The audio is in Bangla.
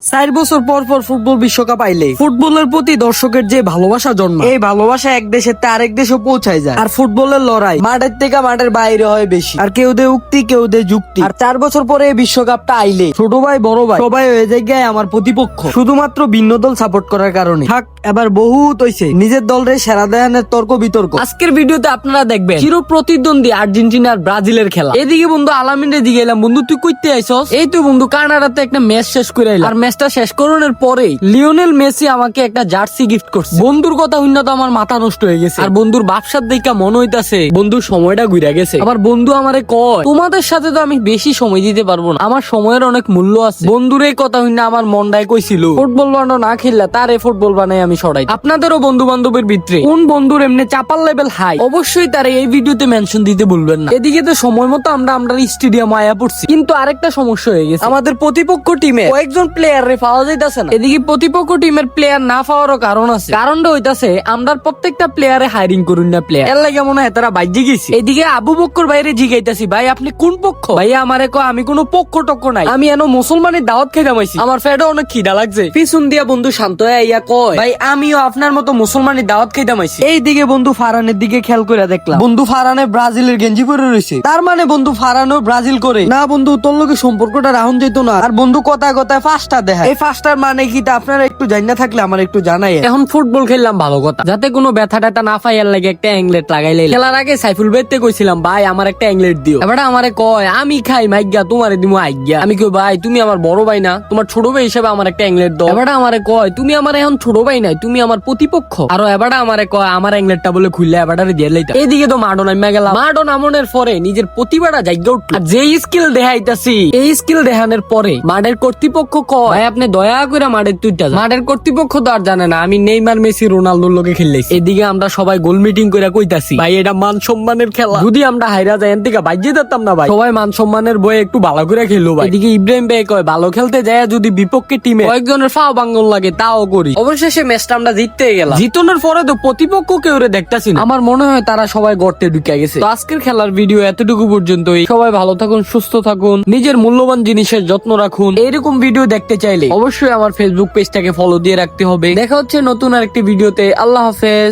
4 বছর পর পর ফুটবল বিশ্বকাপ আইলে ফুটবলের প্রতি দর্শকের যে ভালোবাসা জন্মায়, এই ভালোবাসা এক দেশের তে আরেক দেশে পৌঁছায় যায়। আর ফুটবলের লড়াই মাঠের থেকে মাঠের বাইরে হয় বেশি। আর কেউ দে উক্তি, কেউ দে যুক্তি। আর 4 বছর পরে এই বিশ্বকাপটা আইলে ছোট ভাই বড় ভাই সবাই হয়ে যায় আমার প্রতিপক্ষ, শুধুমাত্র ভিন্ন দল সাপোর্ট করার কারণে। থাক, এবার বহুত হইছে নিজের দলরে সেরা দেয়ানের তর্ক বিতর্ক। আজকের ভিডিওতে আপনারা দেখবেন চির প্রতিদ্বন্দ্বী আর্জেন্টিনা আর ব্রাজিলের খেলা। এদিকে বন্ধু আলামিনের দিকে এলাম, বন্ধু তুই কইতে আইছস? এই তো বন্ধু কানাডাতে একটা ম্যাচ শেষ করে এলাম। আর ম্যাচটা শেষ করানোর পরে লিওনেল মেসি আমাকে একটা জার্সি গিফট করছে। বন্ধুর কথা হইনা তো আমার মাথা নষ্ট হয়ে গেছে। আর বন্ধুর ব্যবসার দেখা মনে হইতাছে বন্ধুর সময়টা ঘুরে গেছে। আবার বন্ধু আমারে কয়, তোমাদের সাথে তো আমি বেশি সময় দিতে পারবো না, আমার সময়ের অনেক মূল্য আছে। বন্ধুর এই কথা হইনা আমার মনটাই কইছিল ফুটবল বানানো না খেললে তার এই ফুটবল বানাই আমি সরাই। আপনাদেরও বন্ধু বান্ধবের ভিতরে কোন বন্ধুর এমনি চাপার লেভেল হাই, অবশ্যই তারা এই ভিডিওতে মেনশন দিতে ভুলবেন না। এদিকে তো সময় মতো আমরা স্টেডিয়াম আয়া পড়ছি, কিন্তু আরেকটা সমস্যা হয়ে গেছে। আমাদের প্রতিপক্ষ টিমে কয়েকজন প্লেয়ার রে পাওয়া যাইতাছে না। এদিকে প্রতিপক্ষ টিমের প্লেয়ার না পাওয়ারও কারণ আছে। কারণটা হইতাছে আমরা প্রত্যেকটা প্লেয়ারে হায়ারিং করুন না প্লেয়ার, এর লাগে মনে হয় তারা বাইজে গেছে। এদিকে আবু বক্কর বাইরে জিগাইতাছি, ভাই আপনি কোন পক্ষ? ভাইয়া আমারে কয় আমি কোনো পক্ষ টক্ষ নাই, আমি এনো মুসলমানের দাওয়াত খেয়ে জামাইছি, আমার ফেডে অনেক খিদা লাগছে। পিছন দিয়া বন্ধু শান্ত ইয়া কয়, ভাই আমিও আপনার মতো মুসলমানের দাওয়াত খেয়ে জামাইছি। এইদিকে বন্ধু ফারানের দিকে খেয়াল করে দেখলাম বন্ধু ফারানে ব্রাজিলের গেঞ্জি পরে রয়েছে। তার মানে বন্ধু ফারানও ব্রাজিল করে না। বন্ধু তোর লোকে সম্পর্কটা রাহুন যেত না। আর বন্ধু কথায় কথায় ফাঁসটা দেখায়, এই ফাঁসটার মানে কি তা আপনারা একটু জানা থাকলে আমার একটু জানাই। এখন ফুটবল খেললাম ভালো কথা, যাতে কোনো ব্যথা ট্যাথা না পাই, এর লাগে একটা অ্যাংলেট লাগাইলে। খেলার আগে সাইফুল বেতে কইছিলাম, ভাই আমার একটা অ্যাংলেট দিও। এবার আমারে কয় আমি খাই মাইগা, তোমারে দিমু আইগা। আমি কই ভাই তুমি আমার বড় ভাই না, তোমার ছোট ভাই হিসেবে আমার একটা অ্যাংলেট দাও। এবার আমারে কয় তুমি আমার এখন ছোট ভাই নাই, তুমি আমার প্রতিপক্ষ। আর এবার আমারে কয় আমার অ্যাংলেটটা বলে খুললে এবারে দিয়ে লাইতা। এইদিকে তো মাডো নামা গেলাম। মাডো নামনের পরে নিজের প্রতিভাটা জায়গা উঠল। আর যেই স্কিল দেখাইতাছি, এই স্কিল দেখানোর পরে মাঠের কর্তৃপক্ষ কয়, ভাই আপনি দয়া করে মাঠের তুইটা। মাঠের কর্তৃপক্ষ তো আর জানে না আমি নেইমার মেসি রোনালদোর লোকে খেললেছি। এদিকে আমরা সবাই গোল মিটিং করে কইতাছি, ভাই এটা মান সম্মানের খেলা, যদি আমরা হাইরা যাই এন থেকে বাইজে যেতাম না ভাই। সবাই মান সম্মানের বয়ে একটু ভালো করে খেললো ভাই। এদিকে ইব্রাহিম ভাই কয়, ভালো খেলতে যায় যদি বিপক্ষে টিমে কয়েকজনের ফাও বাঙ্গল লাগে তাও করি। অবশেষে ম্যাচটা আমরা জিততে গেলাম। জিতনের পরে তো প্রতিপক্ষ কেউ দেখতাছি না। আমার মনে হয় তারা সবাই গর্তে ঢুকে গেছে। তো আজকের খেলার ভিডিও এতটুকু পর্যন্তই। সবাই ভালো থাকুন, সুস্থ থাকুন, নিজের মূল্যবান জিনিসের যত্ন রাখুন। এইরকম ভিডিও দেখতে চাইলে অবশ্যই আমার ফেসবুক পেজটাকে ফলো দিয়ে রাখতে হবে। দেখা হচ্ছে নতুন আরেকটি ভিডিওতে। আল্লাহ হাফেজ।